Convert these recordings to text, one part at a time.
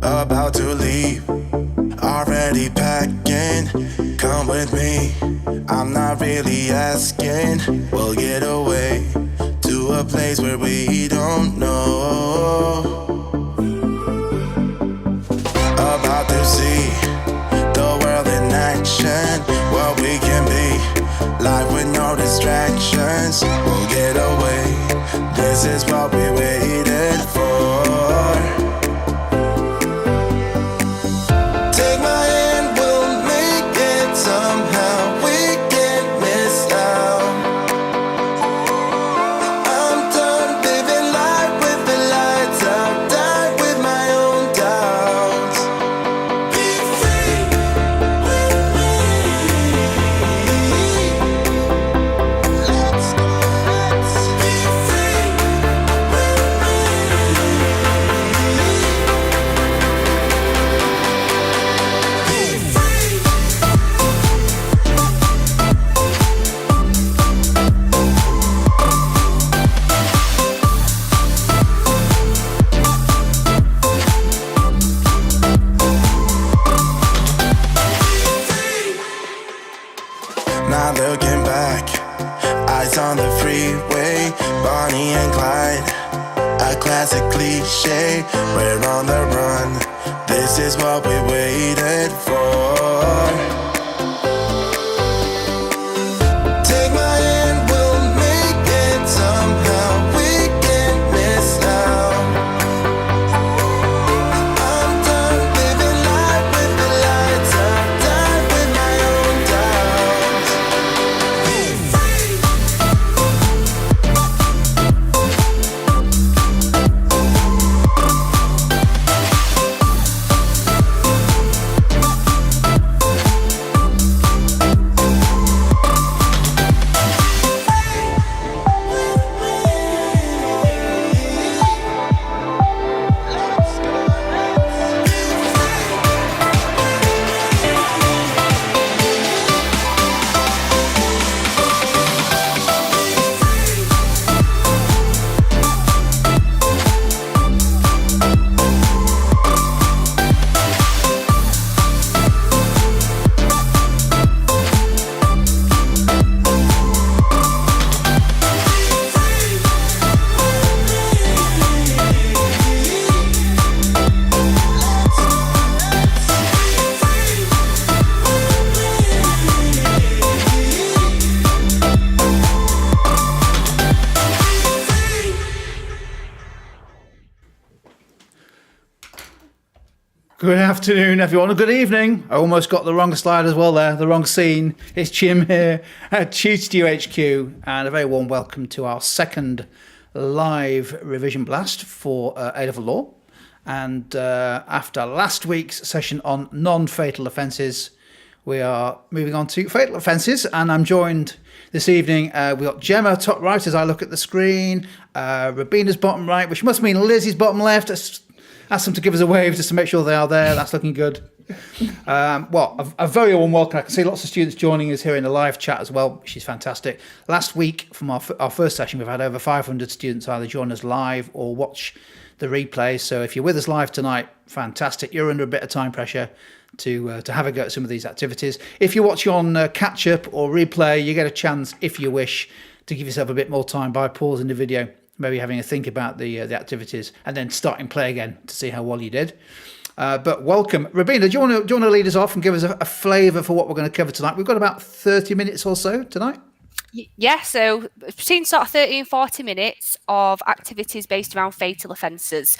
about to leave, already packing. Come with me, I'm not really asking. We'll get away to a place where we don't know. About to see the world in action, what we can be, life with no distractions. We'll get away, this is what we waited for. Take my hand, we'll make it somehow. We can't miss out. I'm done living life with the lights out, die with my own doubts. Be free with me. Let's be free with me. Not looking back, eyes on the freeway, Bonnie and Clyde, a classic cliche. We're on the run, this is what we waited for. Take my hand, we'll make it somehow. We can't miss out. I'm done living life with the lights out, die with my own doubts. Be free. Good afternoon, everyone. Good evening. I almost got the wrong slide as well there, the wrong scene. It's Jim here at Tutor HQ, and a very warm welcome to our second live revision blast for A-Level Law. And after last week's session on non-fatal offences, we are moving on to fatal offences, and I'm joined this evening. We've got Gemma top right as I look at the screen, Rabina's bottom right, which must mean Lizzie's bottom left. Ask them to give us a wave just to make sure they are there. That's looking good. A very warm welcome. I can see lots of students joining us here in the live chat as well, which is fantastic. Last week, from our first session, we've had over 500 students either join us live or watch the replay. So if you're with us live tonight, fantastic. You're under a bit of time pressure to have a go at some of these activities. If you're watching on catch-up or replay, you get a chance, if you wish, to give yourself a bit more time by pausing the video, maybe having a think about the activities, and then starting play again to see how well you did. But welcome. Rabina, do you want to lead us off and give us a flavour for what we're going to cover tonight? We've got about 30 minutes or so tonight. Yeah, so between sort of 30 and 40 minutes of activities based around fatal offences.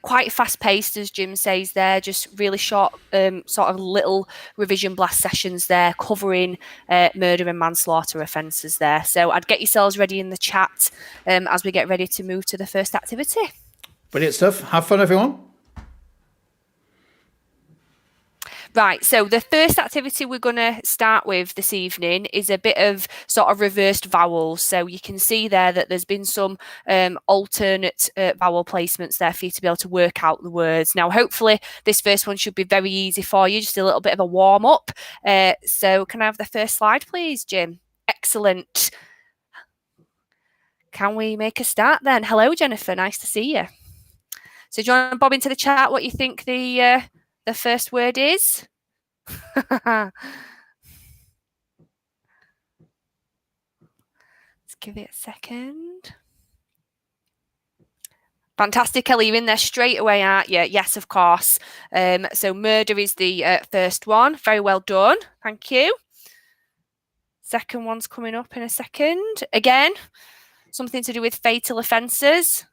Quite fast-paced, as Jim says there, just really short sort of little revision blast sessions there, covering murder and manslaughter offences there. So I'd get yourselves ready in the chat as we get ready to move to the first activity. Brilliant stuff. Have fun, everyone. Right, so the first activity we're going to start with this evening is a bit of sort of reversed vowels. So you can see there that there's been some alternate vowel placements there for you to be able to work out the words. Now, hopefully this first one should be very easy for you, just a little bit of a warm up. So can I have the first slide, please, Jim? Excellent. Can we make a start then? Hello, Jennifer. Nice to see you. So do you want to bob into the chat what you think the first word is? Let's give it a second. Fantastic, Ellie. You're in there straight away, aren't you? Yes, of course. So murder is the first one. Very well done. Thank you. Second one's coming up in a second. Again, something to do with fatal offences.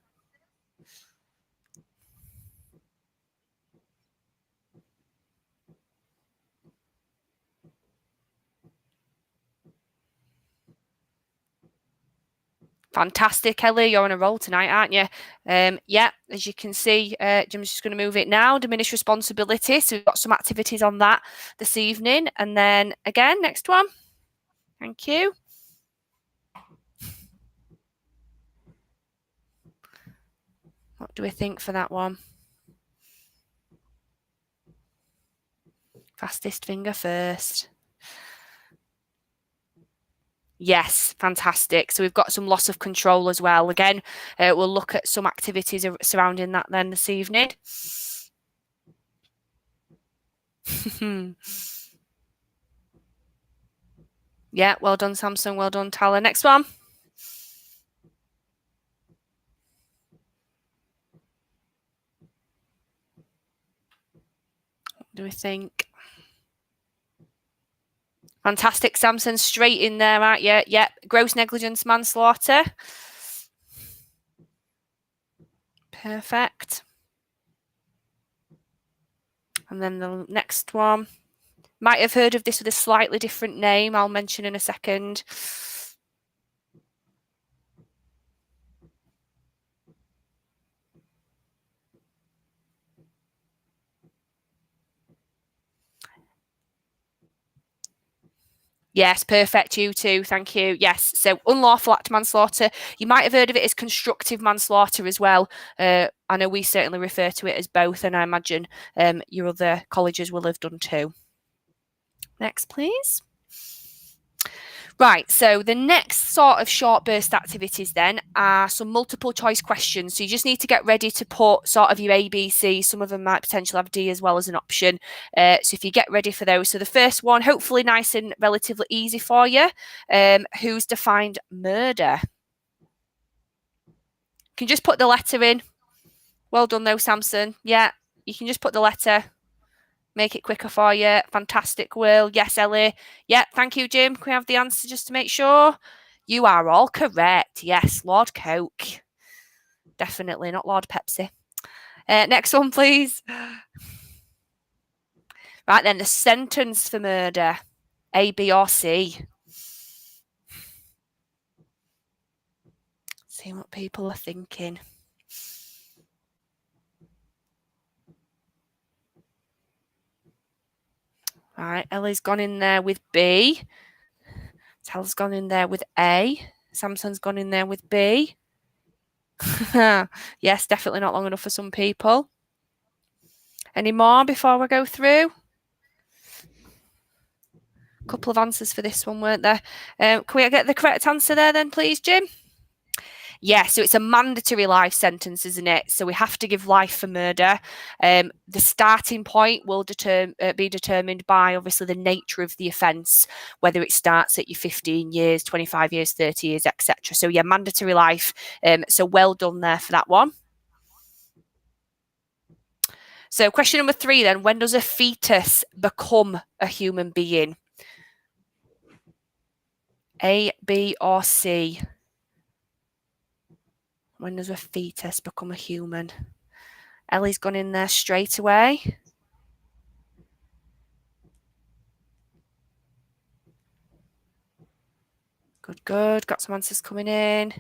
Fantastic, Ellie. You're on a roll tonight, aren't you? Yeah, as you can see, Jim's just going to move it now. Diminished responsibility. So we've got some activities on that this evening. And then again, next one. Thank you. What do we think for that one? Fastest finger first. Yes, fantastic. So we've got some loss of control as well. Again, we'll look at some activities surrounding that then this evening. Yeah, well done, Samson. Well done, Tala. Next one. What do we think? Fantastic, Samson. Straight in there, aren't you? Yep. Gross negligence manslaughter. Perfect. And then the next one. Might have heard of this with a slightly different name. I'll mention in a second. Yes, perfect. You too. Thank you. Yes. So unlawful act of manslaughter. You might have heard of it as constructive manslaughter as well. I know we certainly refer to it as both, and I imagine your other colleges will have done too. Next, please. Right, so the next sort of short burst activities then are some multiple choice questions. So you just need to get ready to put sort of your A, B, C. Some of them might potentially have D as well as an option. So if you get ready for those. So the first one, hopefully nice and relatively easy for you. Who's defined murder? You can just put the letter in. Well done though, Samson. Yeah, you can just put the letter. Make it quicker for you. Fantastic, Will. Yes, Ellie. Yeah, thank you, Jim. Can we have the answer just to make sure? You are all correct. Yes, Lord Coke. Definitely not Lord Pepsi. Next one, please. Right then, the sentence for murder. A, B, or C. See what people are thinking. All right, Ellie's gone in there with B. Tal's gone in there with A. Samson's gone in there with B. Yes, definitely not long enough for some people. Any more before we go through? A couple of answers for this one, weren't there? Can we get the correct answer there then, please, Jim? Yeah, so it's a mandatory life sentence, isn't it? So we have to give life for murder. The starting point will be determined by, obviously, the nature of the offence, whether it starts at your 15 years, 25 years, 30 years, etc. So, yeah, mandatory life. So well done there for that one. So question number 3 then, when does a fetus become a human being? A, B, or C? When does a fetus become a human? Ellie's gone in there straight away. Good, good. Got some answers coming in.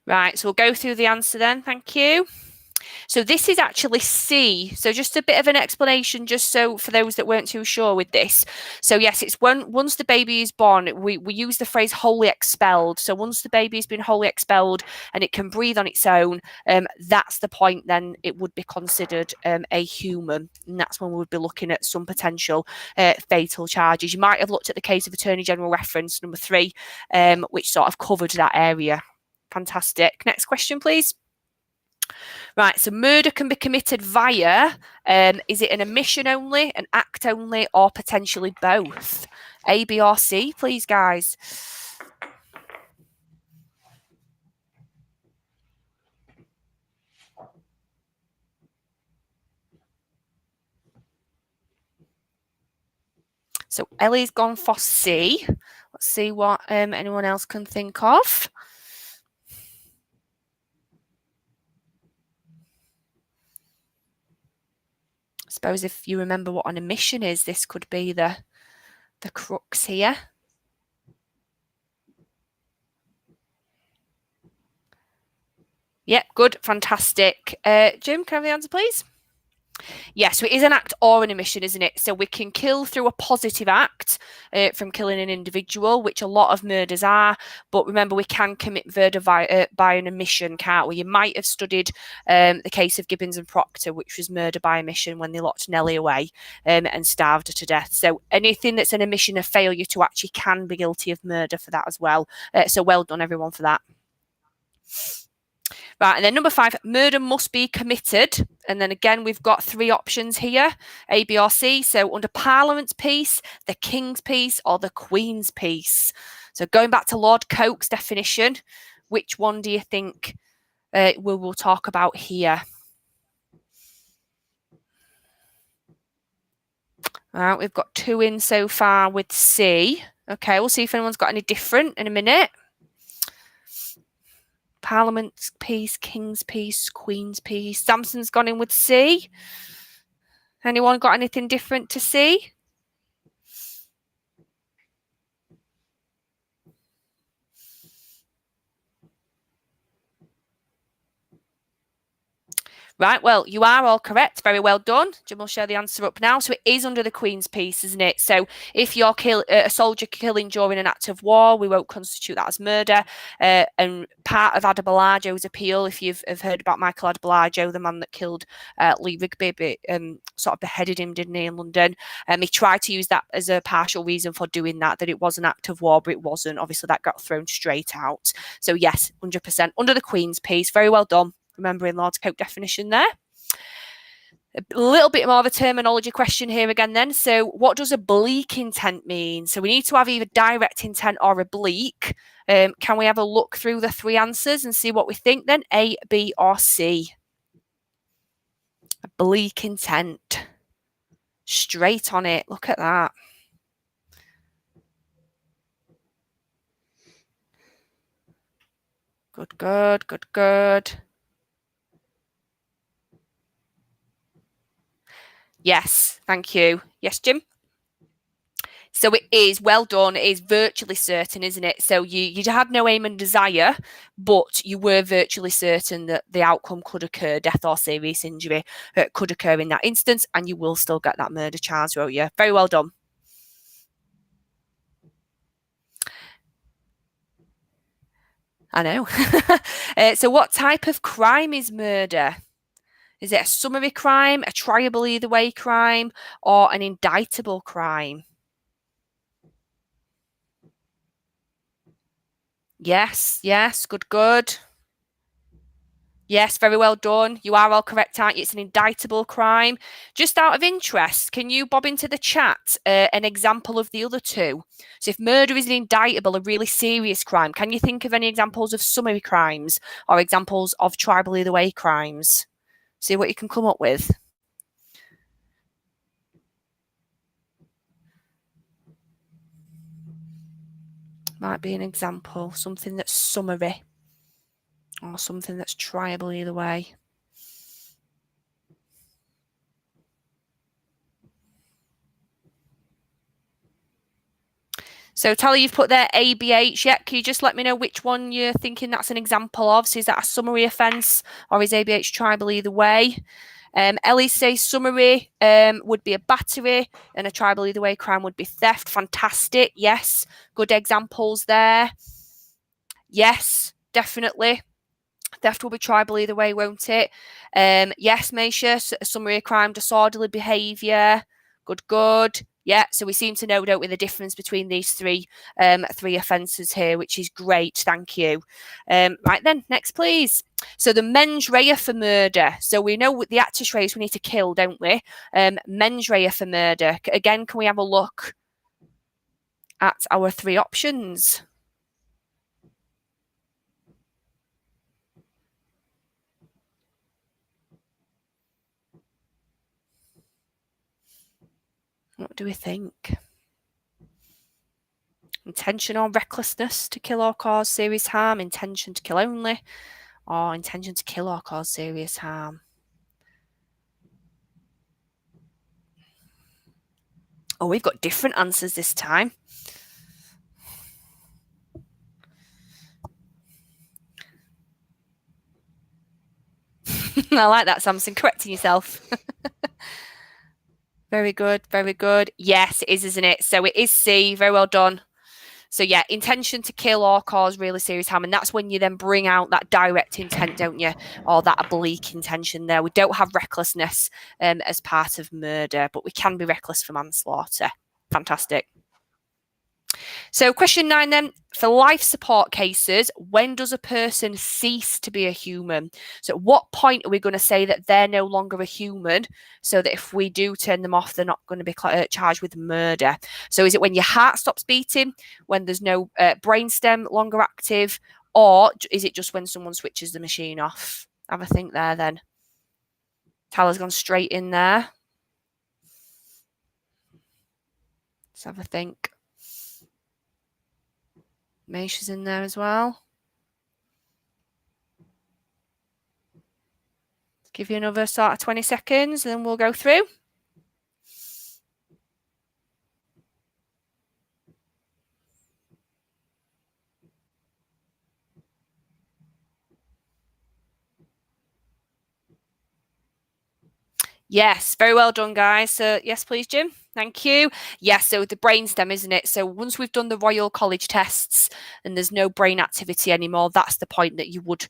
Right, so we'll go through the answer then. Thank you. So this is actually C. So just a bit of an explanation, just so for those that weren't too sure with this. So yes, it's once the baby is born, we use the phrase wholly expelled. So once the baby has been wholly expelled and it can breathe on its own, that's the point then it would be considered a human. And that's when we would be looking at some potential fatal charges. You might have looked at the case of Attorney General reference number 3, which sort of covered that area. Fantastic. Next question, please. Right, so murder can be committed via, is it an omission only, an act only, or potentially both? A, B, or C, please, guys. So Ellie's gone for C. Let's see what anyone else can think of. I suppose if you remember what an omission is, this could be the crux here. Yep, good, fantastic. Jim, can I have the answer, please? Yes, so it is an act or an omission, isn't it? So we can kill through a positive act from killing an individual, which a lot of murders are. But remember, we can commit murder by an omission, can't we? You might have studied the case of Gibbons and Proctor, which was murder by omission when they locked Nellie away and starved her to death. So anything that's an omission of failure to actually can be guilty of murder for that as well. So well done, everyone, for that. Right, and then number 5, murder must be committed. And then again, we've got 3 options here, A, B, or C. So under Parliament's peace, the King's peace, or the Queen's peace. So going back to Lord Coke's definition, which one do you think we will talk about here? All right, we've got 2 in so far with C. Okay, we'll see if anyone's got any different in a minute. Parliament's peace, King's peace, Queen's peace. Samson's gone in with C. Anyone got anything different to C? Right, well, you are all correct. Very well done. Jim will share the answer up now. So it is under the Queen's peace, isn't it? So if you're a soldier killing during an act of war, we won't constitute that as murder. And part of Adebolajo's appeal, if you've heard about Michael Adebolajo, the man that killed Lee Rigby, sort of beheaded him, didn't he, in London? He tried to use that as a partial reason for doing that it was an act of war, but it wasn't. Obviously, that got thrown straight out. So yes, 100% under the Queen's peace. Very well done. Remembering Lord Coke definition there. A little bit more of a terminology question here again then. So what does oblique intent mean? So we need to have either direct intent or oblique. Can we have a look through the 3 answers and see what we think then? A, B, or C? Oblique intent. Straight on it. Look at that. Good, good, good, good. Yes, thank you. Yes, Jim? So it is, well done, it is virtually certain, isn't it? So you had no aim and desire, but you were virtually certain that the outcome could occur, death or serious injury could occur in that instance, and you will still get that murder charge, won't you? Very well done. I know. So what type of crime is murder? Is it a summary crime, a triable either way crime, or an indictable crime? Yes, yes, good, good. Yes, very well done. You are all correct, aren't you? It's an indictable crime. Just out of interest, can you bob into the chat an example of the other 2? So if murder is an indictable, a really serious crime, can you think of any examples of summary crimes or examples of triable either way crimes? See what you can come up with. Might be an example, something that's summary or something that's triable either way. So Tally, you've put there ABH. Yeah, can you just let me know which one you're thinking that's an example of? So is that a summary offence or is ABH tribal either way? Ellie says summary would be a battery and a tribal either way crime would be theft. Fantastic. Yes. Good examples there. Yes, definitely. Theft will be tribal either way, won't it? Yes, Meisha, summary crime, disorderly behaviour. Good. Yeah, so we seem to know, don't we, the difference between these three offences here, which is great. Thank you. Right then, next, please. So the mens rea for murder. So we know with the actus reus we need to kill, don't we? Mens rea for murder. Again, can we have a look at our three options? What do we think? Intention or recklessness to kill or cause serious harm, intention to kill only, or intention to kill or cause serious harm. Oh, we've got different answers this time. I like that, Samson, correcting yourself. Very good. Yes, it is, isn't it? So it is C. Very well done. So yeah, intention to kill or cause really serious harm. And that's when you then bring out that direct intent, don't you? Or that oblique intention there. We don't have recklessness as part of murder, but we can be reckless for manslaughter. Fantastic. So question 9 then, for life support cases, when does a person cease to be a human? So at what point are we going to say that they're no longer a human so that if we do turn them off, they're not going to be charged with murder? So is it when your heart stops beating, when there's no brainstem longer active, or is it just when someone switches the machine off? Have a think there then. Tyler's gone straight in there. Let's have a think. Meisha's in there as well. Give you another sort of 20 seconds and then we'll go through. Yes, very well done, guys. So yes, please, Jim. Thank you. Yes, so the brainstem, isn't it? So once we've done the Royal College tests and there's no brain activity anymore, that's the point that you would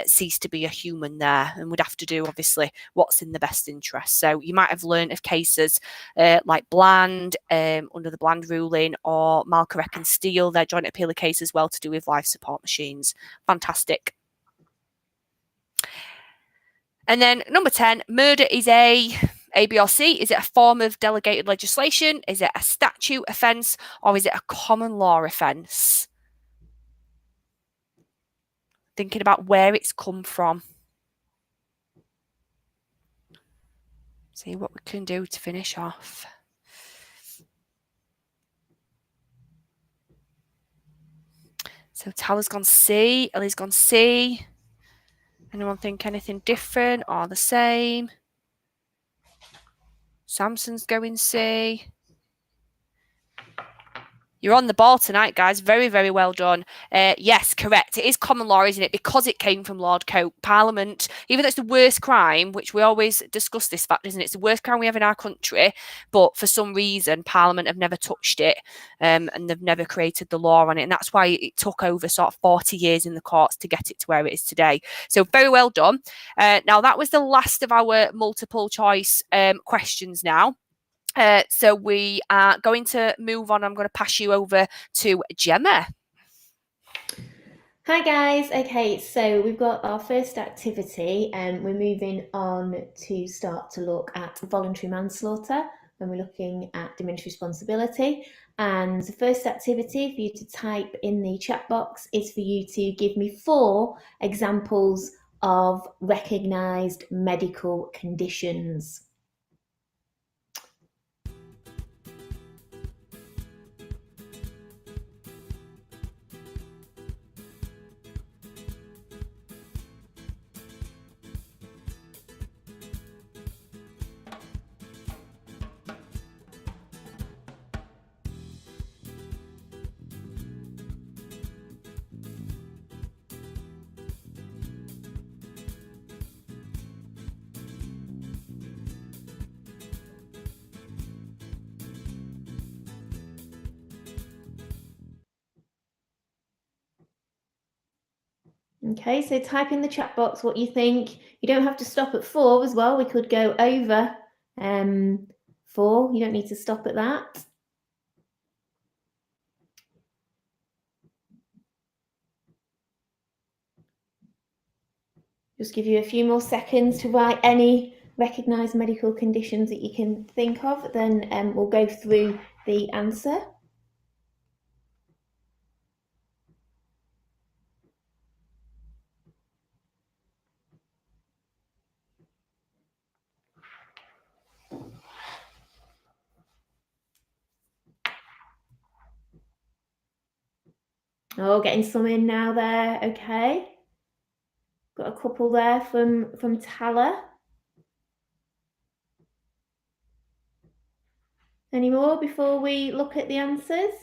cease to be a human there and would have to do, obviously, what's in the best interest. So you might have learned of cases like Bland, under the Bland ruling, or Malcorrect and Steele, their joint appeal case as well to do with life support machines. Fantastic. And then number 10, murder is A, B or C. Is it a form of delegated legislation? Is it a statute offence? Or is it a common law offence? Thinking about where it's come from. See what we can do to finish off. So Tyler's gone C, Ellie's gone C. Anyone think anything different or the same? Samson's going C. You're on the ball tonight, guys. Very, very well done. Yes, correct. It is common law, isn't it? Because it came from Lord Coke. Parliament, even though it's the worst crime, which we always discuss this fact, isn't it? It's the worst crime we have in our country, but for some reason, Parliament have never touched it and they've never created the law on it. And that's why it took over sort of 40 years in the courts to get it to where it is today. So very well done. Now, that was the last of our multiple choice questions now. So we are going to move on. I'm going to pass you over to Gemma. Hi guys, okay, so we've got our first activity and we're moving on to start to look at voluntary manslaughter when we're looking at diminished responsibility. And the first activity for you to type in the chat box is for you to give me 4 examples of recognised medical conditions. Okay, so type in the chat box what you think. You don't have to stop at 4 as well. We could go over 4. You don't need to stop at that. Just give you a few more seconds to write any recognised medical conditions that you can think of, then we'll go through the answer. Oh, getting some in now there, okay. Got a couple there from Tala. Any more before we look at the answers?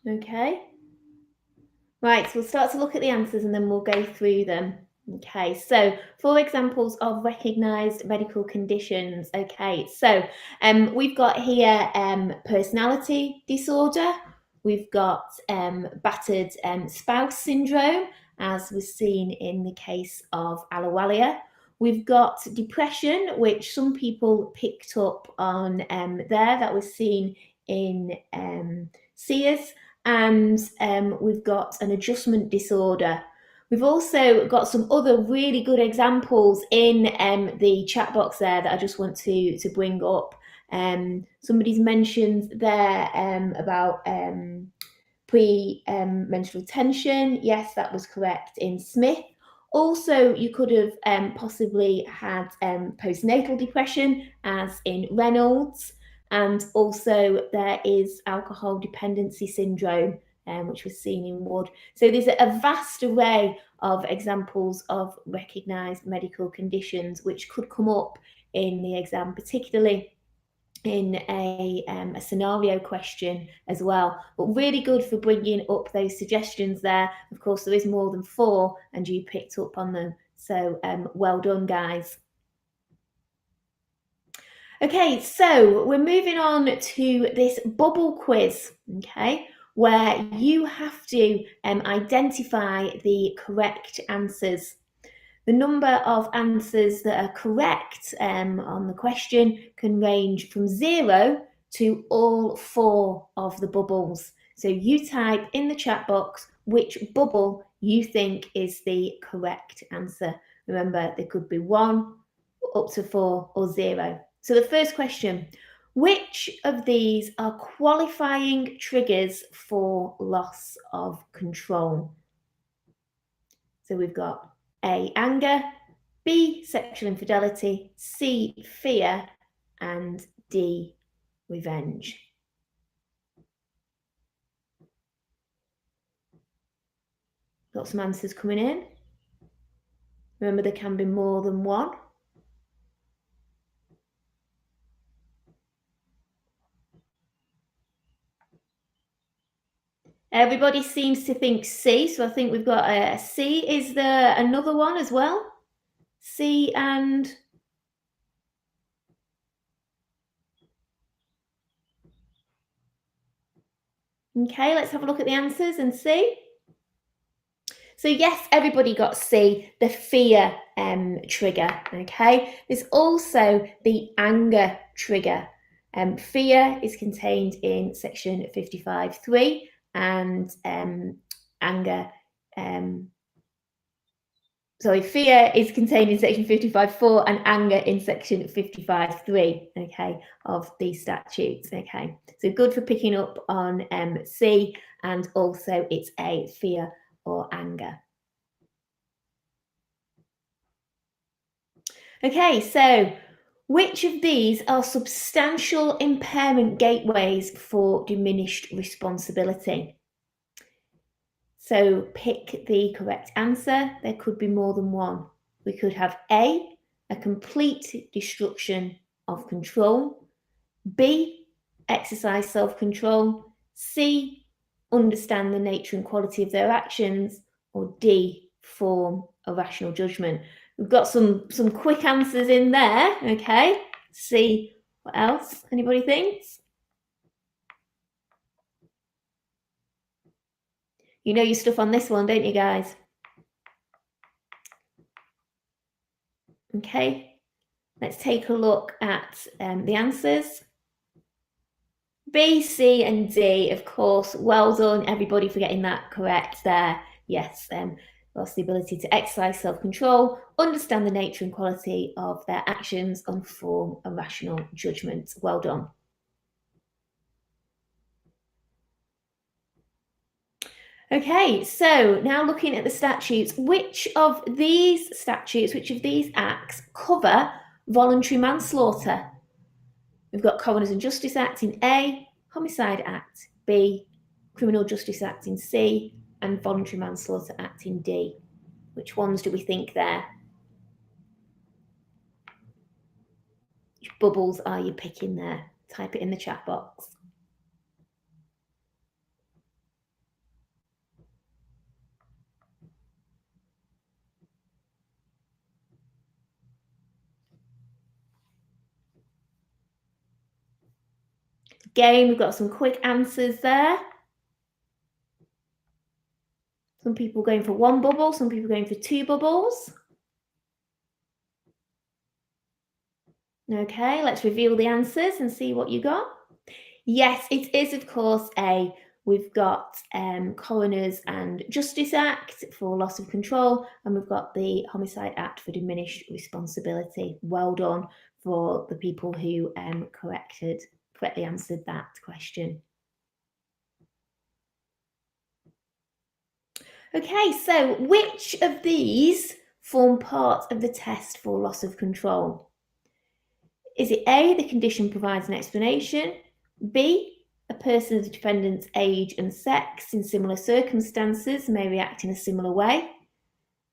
Okay. Right, so we'll start to look at the answers and then we'll go through them. Okay, so 4 examples of recognised medical conditions. Okay, so we've got here personality disorder. We've got battered spouse syndrome, as was seen in the case of Alawalia. We've got depression, which some people picked up on there. That was seen in Sears. And we've got an adjustment disorder. We've also got some other really good examples in the chat box there that I just want to bring up. Somebody's mentioned there about pre-menstrual tension. Yes, that was correct in Smith. Also, you could have possibly had postnatal depression, as in Reynolds. And also there is alcohol dependency syndrome, which was seen in Wood. So there's a vast array of examples of recognised medical conditions which could come up in the exam, particularly in a scenario question as well. But really good for bringing up those suggestions there. Of course, there is more than 4 and you picked up on them. So well done, guys. Okay, so we're moving on to this bubble quiz, okay, where you have to identify the correct answers. The number of answers that are correct on the question can range from 0 to all 4 of the bubbles. So you type in the chat box which bubble you think is the correct answer. Remember, there could be 1, up to 4, or 0. So the first question, which of these are qualifying triggers for loss of control? So we've got A, anger, B, sexual infidelity, C, fear, and D, revenge. Got some answers coming in. Remember, there can be more than 1. Everybody seems to think C, so I think we've got a C. Is there another one as well? C and... Okay, let's have a look at the answers and see. So yes, everybody got C, the fear trigger, okay? There's also the anger trigger. Fear is contained in section 55.3 and anger, fear is contained in section 55.4 and anger in section 55.3, okay, of these statutes, okay? So good for picking up on C, and also it's a fear or anger. Okay, so which of these are substantial impairment gateways for diminished responsibility? So pick the correct answer. There could be more than 1. We could have A, a complete destruction of control, B, exercise self-control, C, understand the nature and quality of their actions, or D, form a rational judgment. We've got some quick answers in there, okay? See what else anybody thinks. You know your stuff on this one, don't you, guys? Okay, let's take a look at the answers. B, C and D, of course. Well done, everybody, for getting that correct there. Yes, lost the ability to exercise self-control, understand the nature and quality of their actions, and form a rational judgment. Well done. Okay, so now looking at the statutes, which of these acts cover voluntary manslaughter? We've got Coroners and Justice Act in A, Homicide Act B, Criminal Justice Act in C, and Voluntary Manslaughter Act in D. Which ones do we think there? Which bubbles are you picking there? Type it in the chat box. Again, we've got some quick answers there. Some people going for one bubble, some people going for two bubbles. Okay, let's reveal the answers and see what you got. Yes, it is, of course, A. We've got Coroners and Justice Act for loss of control, and we've got the Homicide Act for diminished responsibility. Well done for the people who correctly answered that question. Okay, so which of these form part of the test for loss of control? Is it A, the condition provides an explanation, B, a person of the defendant's age and sex in similar circumstances may react in a similar way?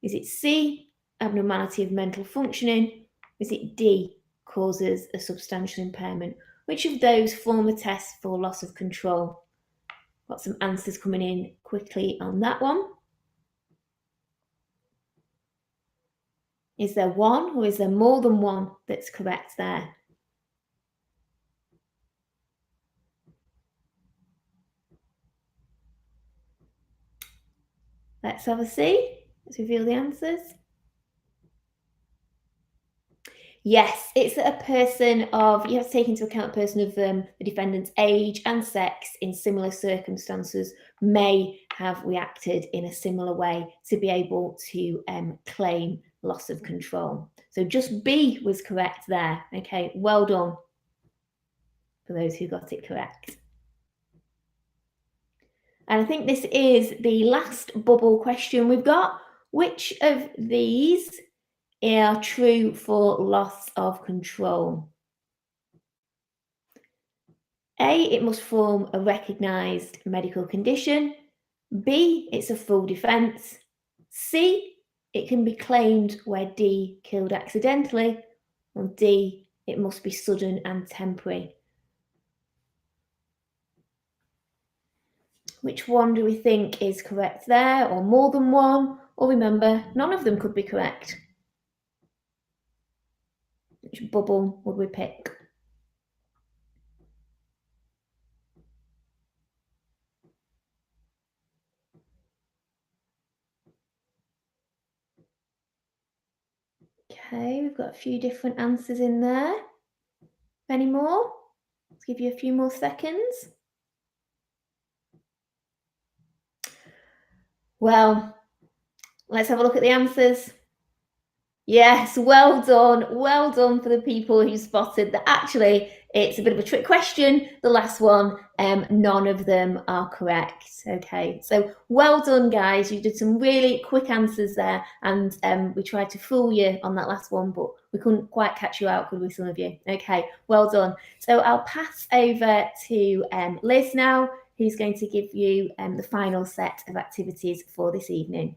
Is it C, abnormality of mental functioning? Is it D, causes a substantial impairment? Which of those form the test for loss of control? Got some answers coming in quickly on that one. Is there one or is there more than one that's correct there? Let's have a see. Let's reveal the answers. Yes, it's that a person of, you have to take into account a person of the defendant's age and sex in similar circumstances may have reacted in a similar way to be able to claim loss of control. So just B was correct there. Okay, well done for those who got it correct. And I think this is the last bubble question we've got. Which of these are true for loss of control? A, it must form a recognised medical condition. B, it's a full defence. C, it can be claimed where D killed accidentally. Or D, it must be sudden and temporary. Which one do we think is correct there, or more than one? Or remember, none of them could be correct. Which bubble would we pick? Okay, we've got a few different answers in there. Any more? Let's give you a few more seconds. Well, let's have a look at the answers. Yes, well done for the people who spotted that actually it's a bit of a trick question. The last one, none of them are correct. Okay, so well done, guys. You did some really quick answers there, and we tried to fool you on that last one, but we couldn't quite catch you out, could we, some of you? Okay, well done. So I'll pass over to Liz now, who's going to give you the final set of activities for this evening.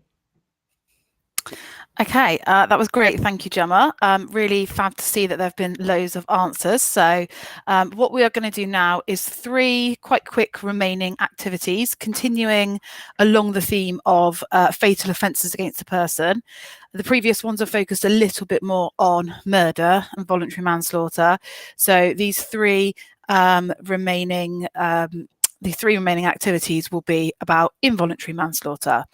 Okay, that was great. Thank you, Gemma. Really fab to see that there have been loads of answers. So what we are going to do now is 3 quite quick remaining activities, continuing along the theme of fatal offences against a person. The previous ones are focused a little bit more on murder and voluntary manslaughter. So these 3 remaining the 3 remaining activities will be about involuntary manslaughter.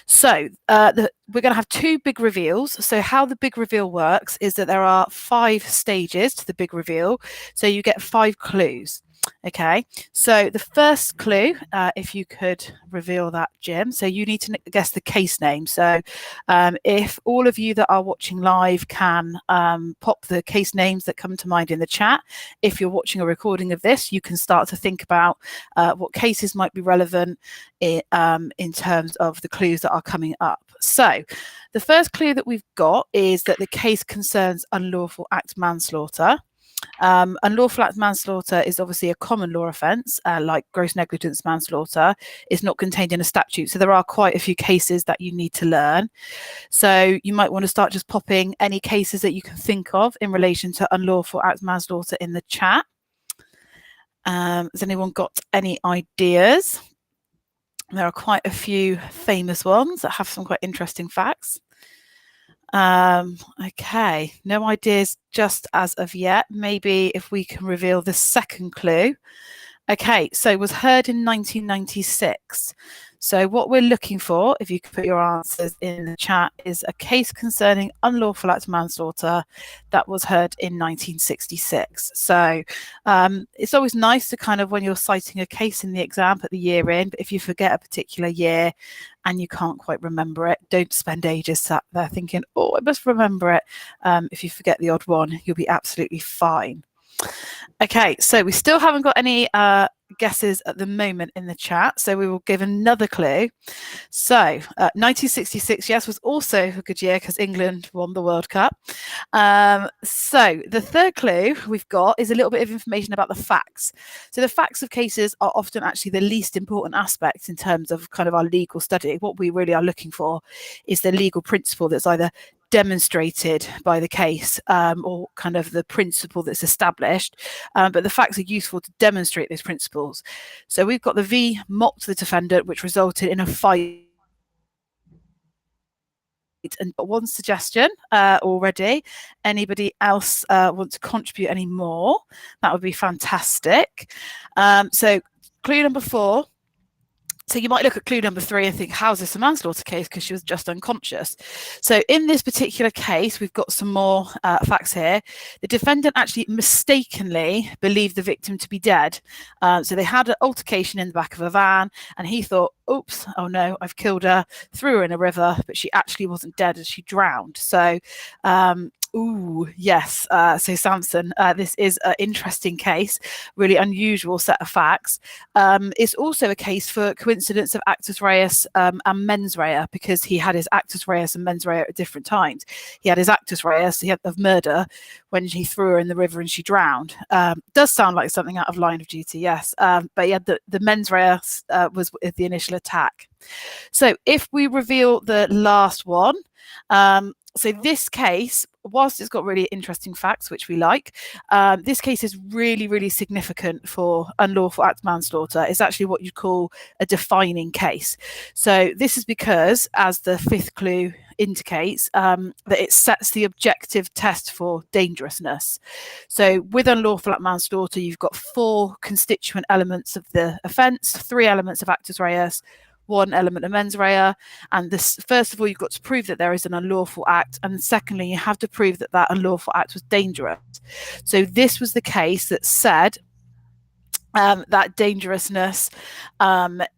So we're going to have 2 big reveals. So how the big reveal works is that there are 5 stages to the big reveal. So you get 5 clues. Okay, so the first clue, if you could reveal that, Jim. So you need to guess the case name. So if all of you that are watching live can pop the case names that come to mind in the chat. If you're watching a recording of this, you can start to think about what cases might be relevant in terms of the clues that are coming up. So the first clue that we've got is that the case concerns unlawful act manslaughter. Unlawful act manslaughter is obviously a common law offence, like gross negligence manslaughter. It's not contained in a statute, so there are quite a few cases that you need to learn. So you might want to start just popping any cases that you can think of in relation to unlawful act manslaughter in the chat. Has anyone got any ideas? There are quite a few famous ones that have some quite interesting facts. Okay, no ideas just as of yet. Maybe if we can reveal the second clue. Okay, so was heard in 1996. So what we're looking for, if you could put your answers in the chat, is a case concerning unlawful act of manslaughter that was heard in 1966. So it's always nice to kind of, when you're citing a case in the exam, put the year in, but if you forget a particular year and you can't quite remember it, don't spend ages sat there thinking, oh, I must remember it. If you forget the odd one, you'll be absolutely fine. Okay, so we still haven't got any guesses at the moment in the chat, so we will give another clue. So 1966, yes, was also a good year because England won the World Cup. So the third clue we've got is a little bit of information about the facts. So the facts of cases are often actually the least important aspect in terms of kind of our legal study. What we really are looking for is the legal principle that's either demonstrated by the case or kind of the principle that's established, but the facts are useful to demonstrate those principles. So we've got the V mocked the defendant, which resulted in a fight. And one suggestion already. Anybody else want to contribute any more? That would be fantastic. So clue number 4. So you might look at clue number 3 and think, how's this a manslaughter case? Because she was just unconscious. So in this particular case, we've got some more facts here. The defendant actually mistakenly believed the victim to be dead. So they had an altercation in the back of a van and he thought, oops, oh no, I've killed her, threw her in a river, but she actually wasn't dead as she drowned. So ooh, yes. So Samson, this is an interesting case, really unusual set of facts. It's also a case for coincidence of actus reus and mens rea, because he had his actus reus and mens rea at different times. He had his actus reus, of murder, when he threw her in the river and she drowned. Does sound like something out of Line of Duty, yes. But yeah, the mens rea was with the initial attack. So if we reveal the last one, so this case, whilst it's got really interesting facts, which we like, this case is really, really significant for unlawful act manslaughter. It's actually what you'd call a defining case. So this is because, as the 5th clue indicates, that it sets the objective test for dangerousness. So with unlawful act manslaughter, you've got 4 constituent elements of the offence, 3 elements of actus reus, 1 element of mens rea, and this, first of all, you've got to prove that there is an unlawful act, and secondly, you have to prove that that unlawful act was dangerous. So this was the case that said that dangerousness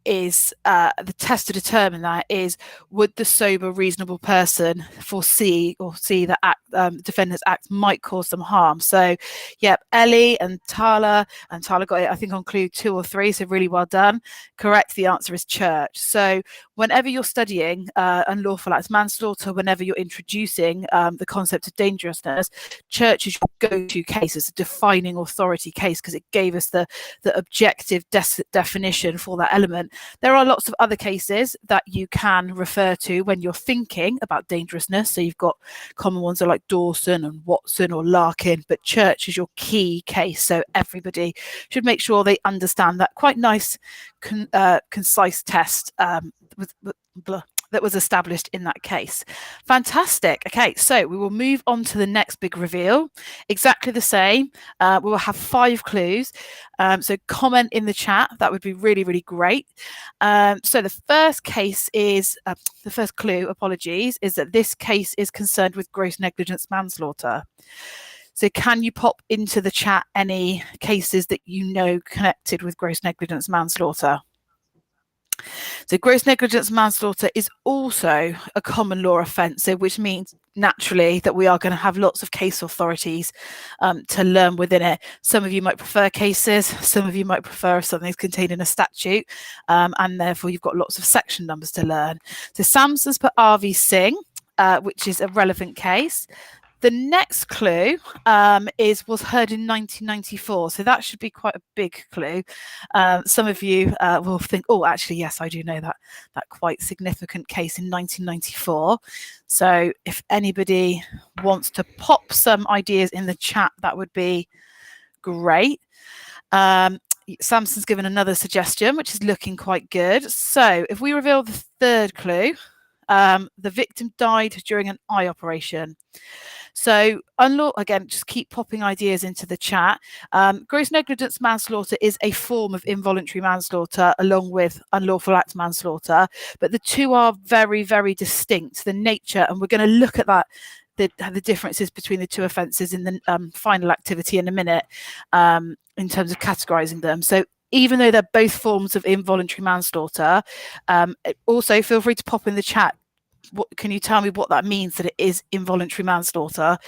is the test to determine that is, would the sober, reasonable person foresee or see that defendant's act might cause some harm? So, yep, Ellie and Tala got it, I think, on clue 2 or 3. So really well done. Correct. The answer is church. So whenever you're studying unlawful act manslaughter, whenever you're introducing the concept of dangerousness, church is your go-to case as a defining authority case, because it gave us the objective definition for that element. There are lots of other cases that you can refer to when you're thinking about dangerousness. So you've got common ones like Dawson and Watson or Larkin, but church is your key case. So everybody should make sure they understand that quite nice, concise test with that was established in that case. Fantastic. Okay, so we will move on to the next big reveal. Exactly the same. We will have 5 clues. So comment in the chat. That would be really, really great. So the first case is, the first clue, apologies, is that this case is concerned with gross negligence manslaughter. So can you pop into the chat any cases that you know connected with gross negligence manslaughter? So gross negligence manslaughter is also a common law offence, so which means naturally that we are going to have lots of case authorities to learn within it. Some of you might prefer cases, some of you might prefer if something's contained in a statute, and therefore you've got lots of section numbers to learn. So Samson's put RV Singh, which is a relevant case. The next clue was heard in 1994, so that should be quite a big clue. Some of you will think, oh, actually, yes, I do know that quite significant case in 1994. So if anybody wants to pop some ideas in the chat, that would be great. Samson's given another suggestion, which is looking quite good. So if we reveal the third clue, the victim died during an eye operation. So again, just keep popping ideas into the chat. Gross negligence manslaughter is a form of involuntary manslaughter along with unlawful act manslaughter, but the two are very, very distinct, the nature, and we're going to look at that, the differences between the two offences in the final activity in a minute, in terms of categorising them. So even though they're both forms of involuntary manslaughter, also feel free to pop in the chat. Can you tell me what that means, that it is involuntary manslaughter?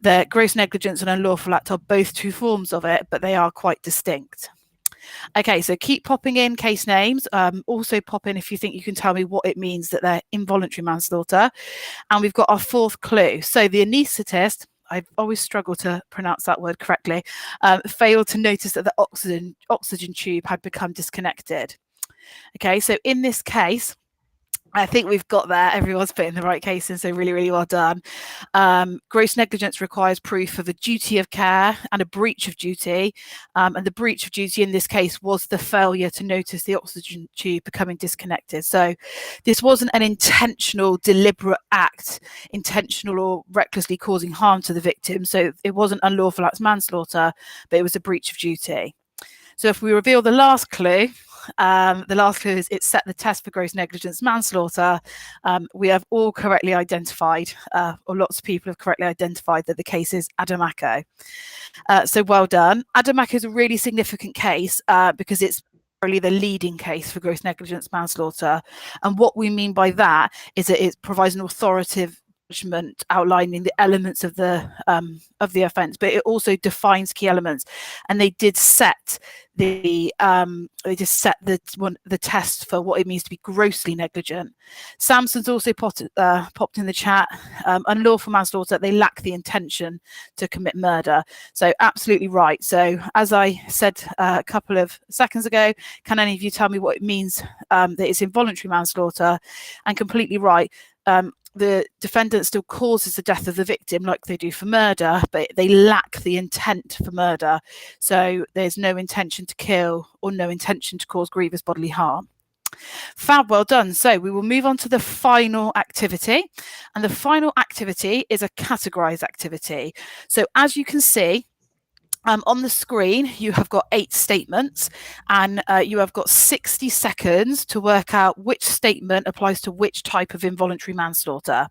The gross negligence and unlawful act are both two forms of it, but they are quite distinct. Okay, so keep popping in case names. Also pop in if you think you can tell me what it means that they're involuntary manslaughter. And we've got our fourth clue. So the anaesthetist, I always struggle to pronounce that word correctly, failed to notice that the oxygen tube had become disconnected. Okay, so in this case, I think we've got there. Everyone's put in the right case in, so really, really well done. Gross negligence requires proof of a duty of care and a breach of duty. And the breach of duty in this case was the failure to notice the oxygen tube becoming disconnected. So this wasn't an intentional, deliberate act, intentional or recklessly causing harm to the victim. So it wasn't unlawful act manslaughter, but it was a breach of duty. So if we reveal the last clue, is it set the test for gross negligence manslaughter. We have all correctly identified, or lots of people have correctly identified, that the case is Adamako. So well done. Adamako is a really significant case because it's probably the leading case for gross negligence manslaughter. And what we mean by that is that it provides an authoritative judgment outlining the elements of the offence, but it also defines key elements. And they did set the test for what it means to be grossly negligent. Samson's also popped in the chat. Unlawful manslaughter, they lack the intention to commit murder. So absolutely right. So as I said a couple of seconds ago, can any of you tell me what it means that it's involuntary manslaughter? And completely right. The defendant still causes the death of the victim like they do for murder, but they lack the intent for murder. So there's no intention to kill or no intention to cause grievous bodily harm. Fab, well done. So we will move on to the final activity. And the final activity is a categorise activity. So as you can see, on the screen, you have got 8 statements and you have got 60 seconds to work out which statement applies to which type of involuntary manslaughter.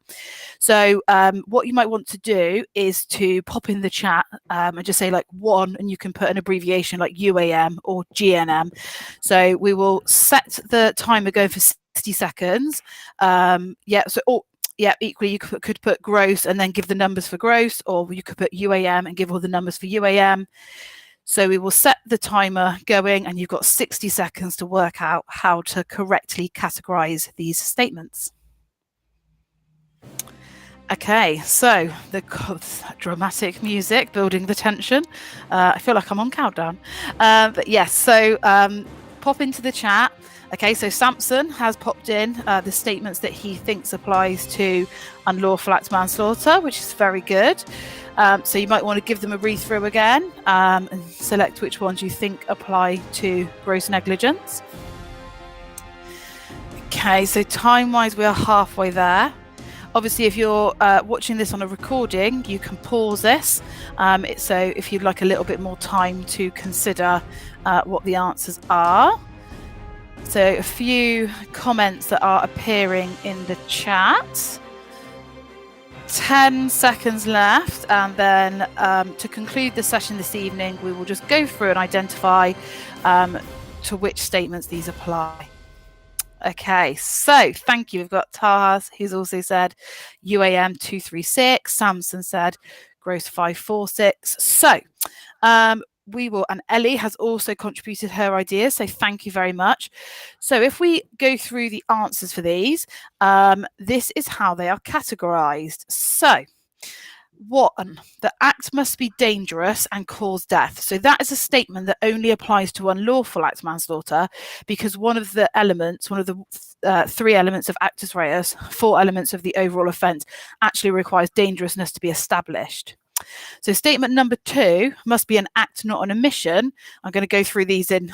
So what you might want to do is to pop in the chat and just say like 1, and you can put an abbreviation like UAM or GNM. So we will set the timer going for 60 seconds. Equally, you could put gross and then give the numbers for gross, or you could put UAM and give all the numbers for UAM. So we will set the timer going and you've got 60 seconds to work out how to correctly categorise these statements. Okay, so the dramatic music building the tension. I feel like I'm on countdown. But yes, so pop into the chat. Okay, so Samson has popped in the statements that he thinks applies to unlawful act manslaughter, which is very good. So you might want to give them a read through again and select which ones you think apply to gross negligence. Okay, so time-wise, we are halfway there. Obviously, if you're watching this on a recording, you can pause this. So if you'd like a little bit more time to consider what the answers are. So a few comments that are appearing in the chat. 10 seconds left, and then to conclude the session this evening, we will just go through and identify to which statements these apply. Okay, so thank you. We've got Tahas, who's also said UAM 236. Samson said gross 546. So we will, and Ellie has also contributed her ideas, so thank you very much. So if we go through the answers for these, this is how they are categorized. So 1, the act must be dangerous and cause death. So that is a statement that only applies to unlawful act manslaughter, because one of the 3 elements of actus reus, 4 elements of the overall offence, actually requires dangerousness to be established. So statement number 2 must be an act, not an omission. I'm going to go through these in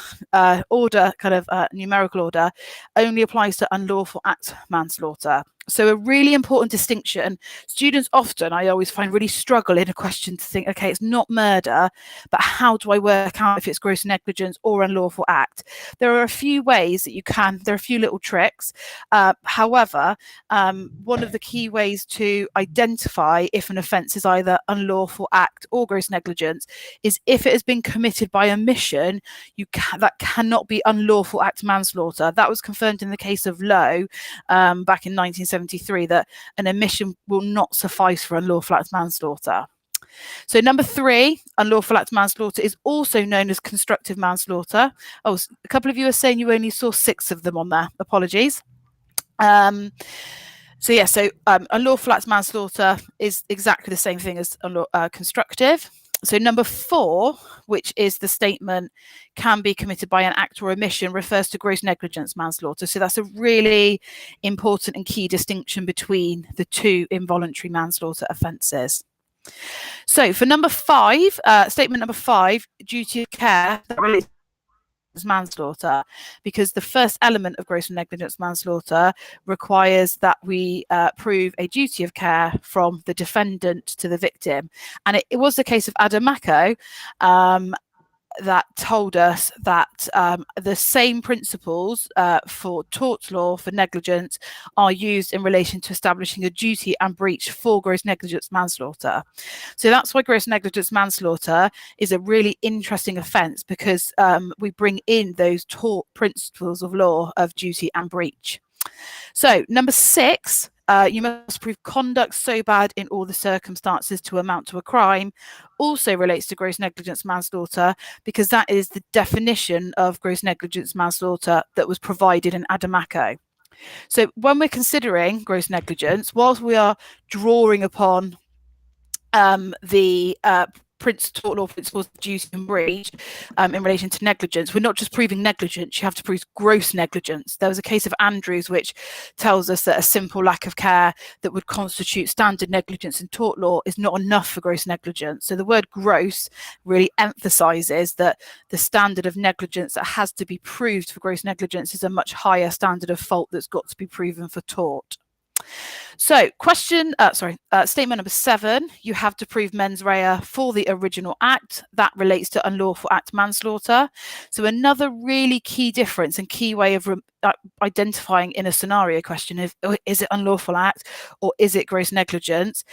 order, kind of numerical order. Only applies to unlawful act manslaughter. So a really important distinction. Students often, I always find, really struggle in a question to think, okay, it's not murder, but how do I work out if it's gross negligence or unlawful act? There are a few ways that you can, there are a few little tricks. However, one of the key ways to identify if an offence is either unlawful act or gross negligence is if it has been committed by omission, that cannot be unlawful act manslaughter. That was confirmed in the case of Lowe back in 1973, that an omission will not suffice for unlawful act manslaughter. So number 3, unlawful act manslaughter is also known as constructive manslaughter. Oh, a couple of you are saying you only saw 6 of them on there. Apologies. So unlawful act manslaughter is exactly the same thing as constructive. So number 4, which is the statement can be committed by an act or omission, refers to gross negligence manslaughter. So that's a really important and key distinction between the 2 involuntary manslaughter offences. So for number 5, statement number 5, duty of care, that relates to manslaughter, because the first element of gross negligence manslaughter requires that we prove a duty of care from the defendant to the victim. And it was the case of Adamako that told us that the same principles for tort law for negligence are used in relation to establishing a duty and breach for gross negligence manslaughter. So that's why gross negligence manslaughter is a really interesting offence, because we bring in those tort principles of law of duty and breach. So number 6, you must prove conduct so bad in all the circumstances to amount to a crime, also relates to gross negligence manslaughter, because that is the definition of gross negligence manslaughter that was provided in Adamako. So when we're considering gross negligence, whilst we are drawing upon the tort law principles of duty and breach in relation to negligence, we're not just proving negligence, you have to prove gross negligence. There was a case of Andrews which tells us that a simple lack of care that would constitute standard negligence in tort law is not enough for gross negligence. So the word gross really emphasises that the standard of negligence that has to be proved for gross negligence is a much higher standard of fault that's got to be proven for tort. So statement number 7, you have to prove mens rea for the original act. That relates to unlawful act manslaughter. So another really key difference and key way of identifying in a scenario question is it unlawful act or is it gross negligence,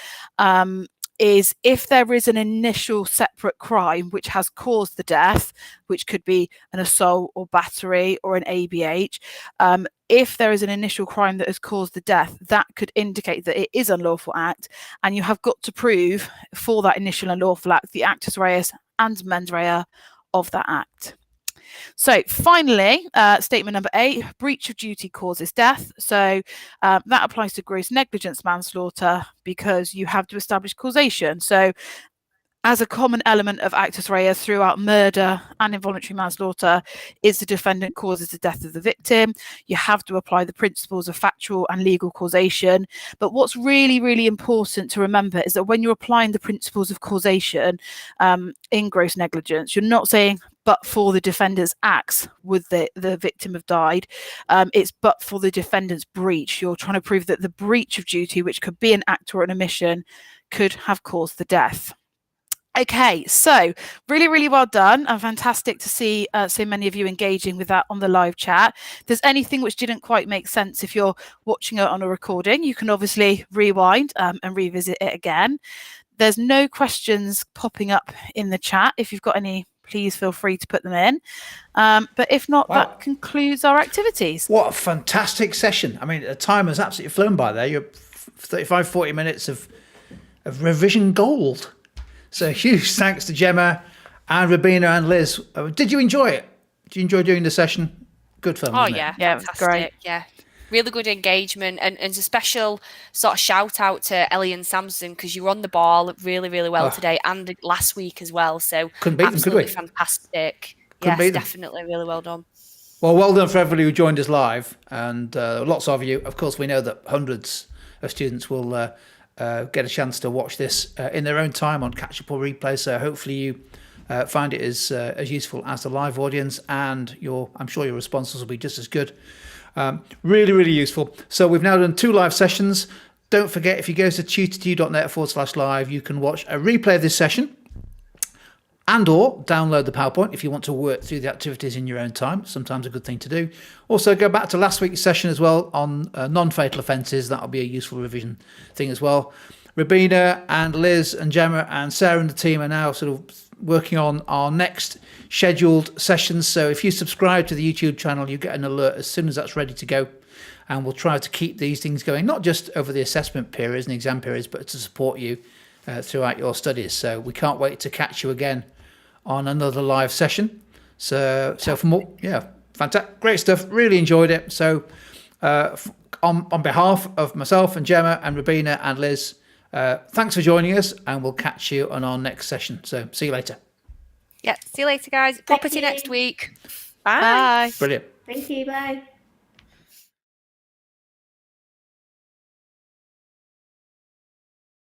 is if there is an initial separate crime which has caused the death, which could be an assault or battery or an ABH, if there is an initial crime that has caused the death, that could indicate that it is unlawful act, and you have got to prove for that initial unlawful act the actus reus and mens rea of that act. So finally, statement number 8, breach of duty causes death. So that applies to gross negligence manslaughter because you have to establish causation. So as a common element of actus reus throughout murder and involuntary manslaughter is the defendant causes the death of the victim. You have to apply the principles of factual and legal causation. But what's really, really important to remember is that when you're applying the principles of causation in gross negligence, you're not saying but for the defendant's acts would the victim have died. It's but for the defendant's breach. You're trying to prove that the breach of duty, which could be an act or an omission, could have caused the death. Okay, so really, really well done, and fantastic to see so many of you engaging with that on the live chat. If there's anything which didn't quite make sense, if you're watching it on a recording, you can obviously rewind and revisit it again. There's no questions popping up in the chat. If you've got any, please feel free to put them in. But if not, that concludes our activities. What a fantastic session. I mean, the time has absolutely flown by there. You're 35, 40 minutes of revision gold. So huge thanks to Gemma and Rabina and Liz. Did you enjoy it? Did you enjoy doing the session? Good fun, wasn't yeah, it? Yeah, it was great. Yeah, really good engagement, and a special sort of shout out to Ellie and Samson, because you were on the ball really, really well today and last week as well. So couldn't beat them, could we? Fantastic. Couldn't beat them. Definitely, really well done. Well done for everybody who joined us live, and lots of you. Of course, we know that hundreds of students will get a chance to watch this in their own time on catch-up or replay. So hopefully you find it as useful as the live audience, and I'm sure your responses will be just as good. Really, really useful. So we've now done 2 live sessions. Don't forget, if you go to tutor2.net/live, you can watch a replay of this session and or download the PowerPoint if you want to work through the activities in your own time. Sometimes a good thing to do. Also, go back to last week's session as well on non-fatal offences. That'll be a useful revision thing as well. Rabina and Liz and Gemma and Sarah and the team are now sort of working on our next scheduled sessions. So if you subscribe to the YouTube channel, you get an alert as soon as that's ready to go. And we'll try to keep these things going, not just over the assessment periods and exam periods, but to support you throughout your studies. So we can't wait to catch you again on another live session. So for more, fantastic, great stuff. Really enjoyed it. So on behalf of myself and Gemma and Rabina and Liz, thanks for joining us, and we'll catch you on our next session. So see you later. Yeah, see you later, guys. Property next week. Bye. Bye. Brilliant. Thank you. Bye.